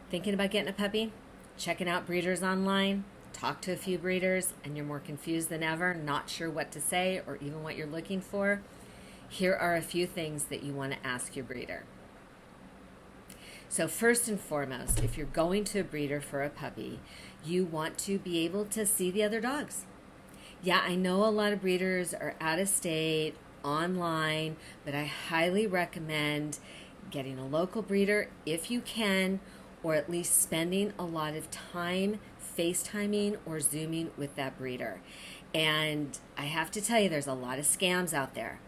Thinking about getting a puppy? Checking out breeders online? Talk to a few breeders and you're more confused than ever, not sure what to say or even what you're looking for? Here are a few things that you want to ask your breeder. So first and foremost, if you're going to a breeder for a puppy, you want to be able to see the other dogs. Yeah, I know a lot of breeders are out of state, online, but I highly recommend getting a local breeder if you can, or at least spending a lot of time FaceTiming or Zooming with that breeder. And I have to tell you, there's a lot of scams out there.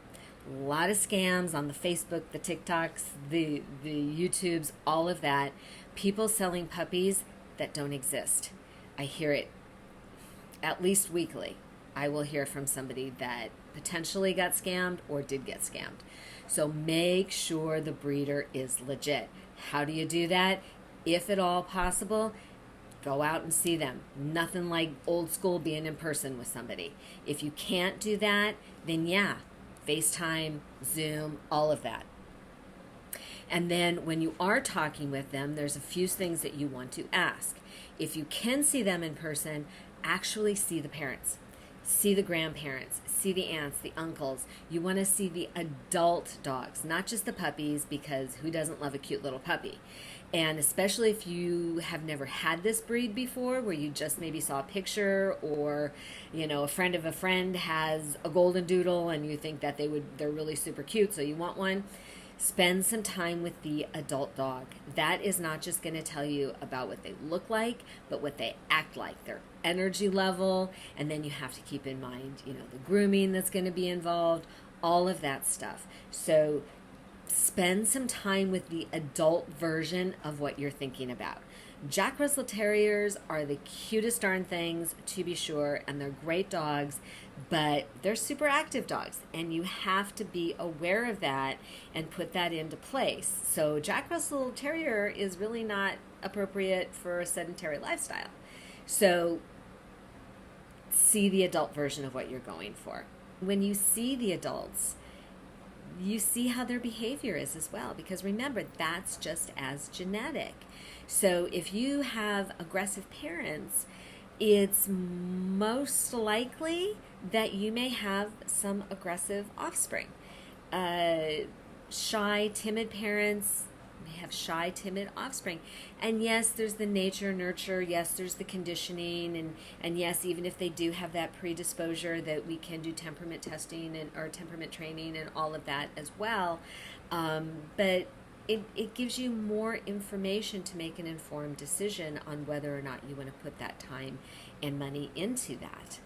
A lot of scams on the Facebook, the TikToks, the YouTubes, all of that. People selling puppies that don't exist. I hear it at least weekly. I will hear from somebody that potentially got scammed or did get scammed. So make sure the breeder is legit. How do you do that? If at all possible, go out and see them. Nothing like old school being in person with somebody. If you can't do that, then yeah, FaceTime, Zoom, all of that. And then when you are talking with them, there's a few things that you want to ask. If you can see them in person, actually see the parents. See the grandparents, see the aunts, the uncles. You want to see the adult dogs, not just the puppies, because who doesn't love a cute little puppy? And especially if you have never had this breed before, where you just maybe saw a picture, or a friend of a friend has a golden doodle and you think that they're really super cute, so you want one. Spend some time with the adult dog. That is not just going to tell you about what they look like, but what they act like, their energy level, and then you have to keep in mind, the grooming that's going to be involved, all of that stuff. So spend some time with the adult version of what you're thinking about. Jack Russell Terriers are the cutest darn things, to be sure, and they're great dogs, but they're super active dogs, and you have to be aware of that and put that into place. So Jack Russell Terrier is really not appropriate for a sedentary lifestyle. So see the adult version of what you're going for. When you see the adults, you see how their behavior is as well, because remember, that's just as genetic. So if you have aggressive parents, it's most likely that you may have some aggressive offspring. Shy, timid parents may have shy, timid offspring. And yes, there's the nature, nurture. Yes, there's the conditioning. And yes, even if they do have that predisposure, that we can do temperament testing or temperament training and all of that as well. But it gives you more information to make an informed decision on whether or not you want to put that time and money into that.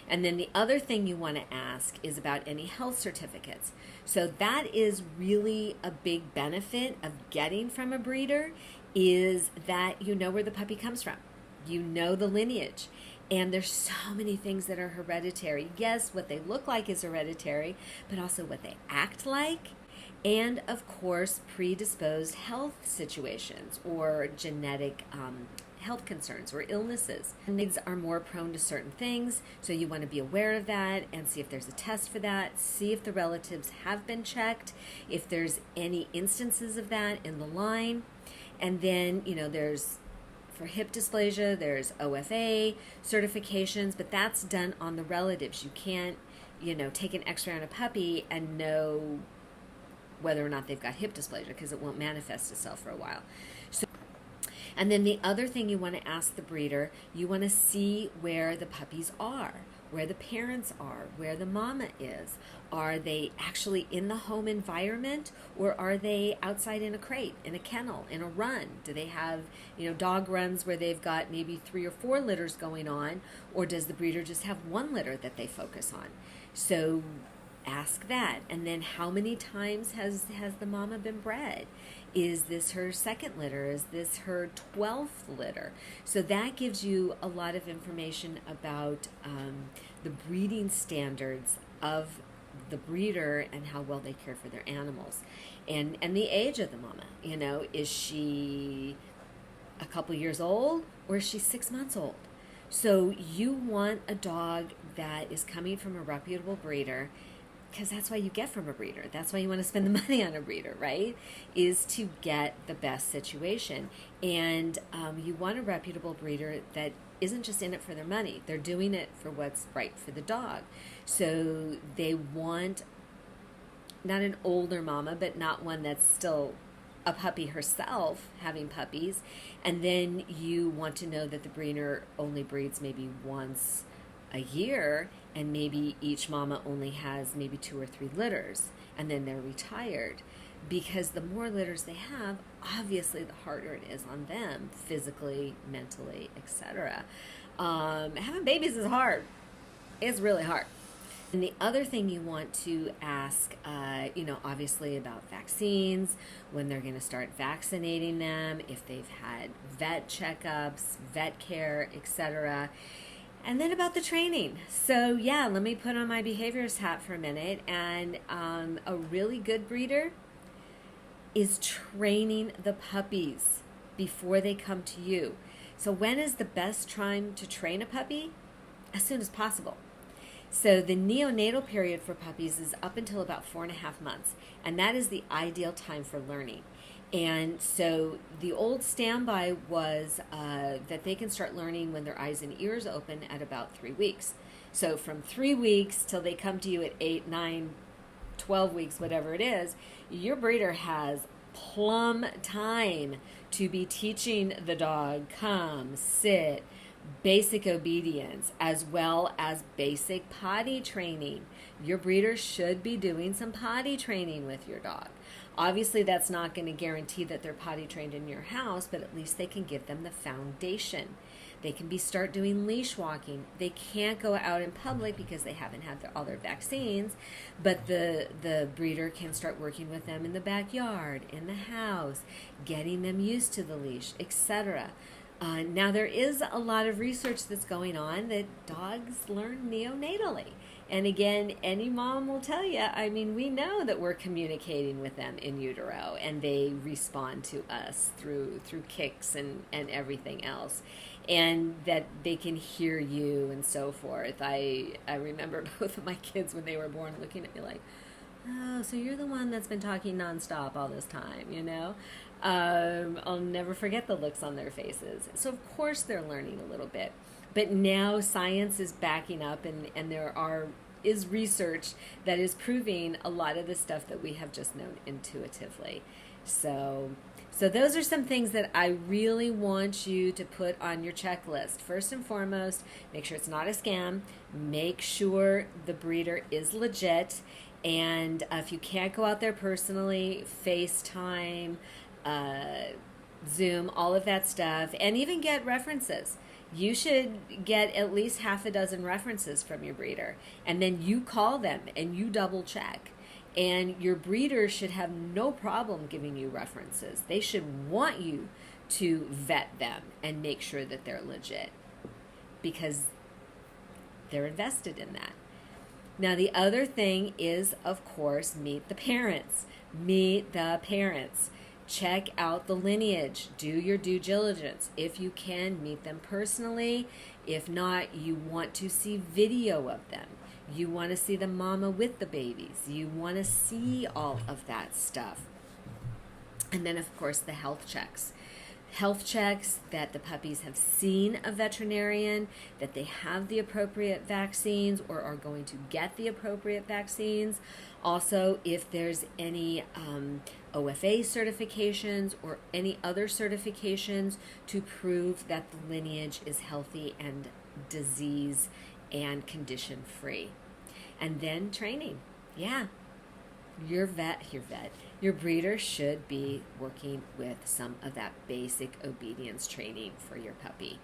And then the other thing you want to ask is about any health certificates. So that is really a big benefit of getting from a breeder, is that you know where the puppy comes from. You know the lineage. And there's so many things that are hereditary. Yes, what they look like is hereditary, but also what they act like. And of course, predisposed health situations or genetic health concerns or illnesses. Needs are more prone to certain things, so you want to be aware of that and see if there's a test for that, see if the relatives have been checked, if there's any instances of that in the line. And then, there's, for hip dysplasia, there's OFA certifications, but that's done on the relatives. You can't, take an X-ray on a puppy and know whether or not they've got hip dysplasia, because it won't manifest itself for a while. And then the other thing you want to ask the breeder, you want to see where the puppies are, where the parents are, where the mama is. Are they actually in the home environment, or are they outside in a crate, in a kennel, in a run? Do they have, dog runs where they've got maybe 3 or 4 litters going on, or does the breeder just have one litter that they focus on? So ask that. And then how many times has the mama been bred? Is this her second litter? Is this her 12th litter? So that gives you a lot of information about the breeding standards of the breeder and how well they care for their animals. And the age of the mama. Is she a couple years old, or is she 6 months old? So you want a dog that is coming from a reputable breeder because that's why you get from a breeder. That's why you want to spend the money on a breeder, right? Is to get the best situation. And you want a reputable breeder that isn't just in it for their money. They're doing it for what's right for the dog. So they want not an older mama, but not one that's still a puppy herself having puppies. And then you want to know that the breeder only breeds maybe once a year, and maybe each mama only has maybe 2 or 3 litters, and then they're retired. Because the more litters they have, obviously the harder it is on them, physically, mentally, etc. Having babies is hard. It's really hard. And the other thing you want to ask, obviously about vaccines, when they're going to start vaccinating them, if they've had vet checkups, vet care, etc. And then about the training. So yeah, let me put on my behaviorist hat for a minute. And a really good breeder is training the puppies before they come to you. So when is the best time to train a puppy? As soon as possible. So the neonatal period for puppies is up until about 4.5 months, and that is the ideal time for learning. And so the old standby was that they can start learning when their eyes and ears open at about 3 weeks. So from 3 weeks till they come to you at 8, 9, 12 weeks, whatever it is, your breeder has plumb time to be teaching the dog come, sit, basic obedience, as well as basic potty training. Your breeder should be doing some potty training with your dog. Obviously, that's not going to guarantee that they're potty trained in your house, but at least they can give them the foundation. They can start doing leash walking. They can't go out in public because they haven't had all their vaccines, but the breeder can start working with them in the backyard, in the house, getting them used to the leash, etc. Now, there is a lot of research that's going on that dogs learn neonatally. And again, any mom will tell you, we know that we're communicating with them in utero, and they respond to us through kicks and everything else, and that they can hear you and so forth. I remember both of my kids when they were born looking at me like, oh, so you're the one that's been talking nonstop all this time, I'll never forget the looks on their faces. So of course they're learning a little bit. But now science is backing up, and there is research that is proving a lot of the stuff that we have just known intuitively. So those are some things that I really want you to put on your checklist. First and foremost, make sure it's not a scam. Make sure the breeder is legit. And if you can't go out there personally, FaceTime, Zoom, all of that stuff, and even get references. You should get at least 6 references from your breeder, and then you call them and you double check. And your breeder should have no problem giving you references. They should want you to vet them and make sure that they're legit, because they're invested in that. Now, the other thing is, of course, meet the parents. Meet the parents. Check out the lineage. Do your due diligence. If you can, meet them personally. If not, you want to see video of them. You want to see the mama with the babies. You want to see all of that stuff. And then, of course, the health checks. Health checks that the puppies have seen a veterinarian, that they have the appropriate vaccines or are going to get the appropriate vaccines. Also, if there's any OFA certifications or any other certifications to prove that the lineage is healthy and disease and condition free. And then training. Yeah. Your breeder should be working with some of that basic obedience training for your puppy,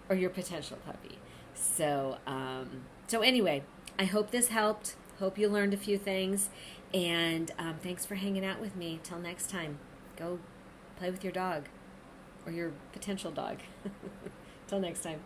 or your potential puppy. So anyway, I hope this helped. Hope you learned a few things, and thanks for hanging out with me. Till next time, go play with your dog, or your potential dog. Till next time.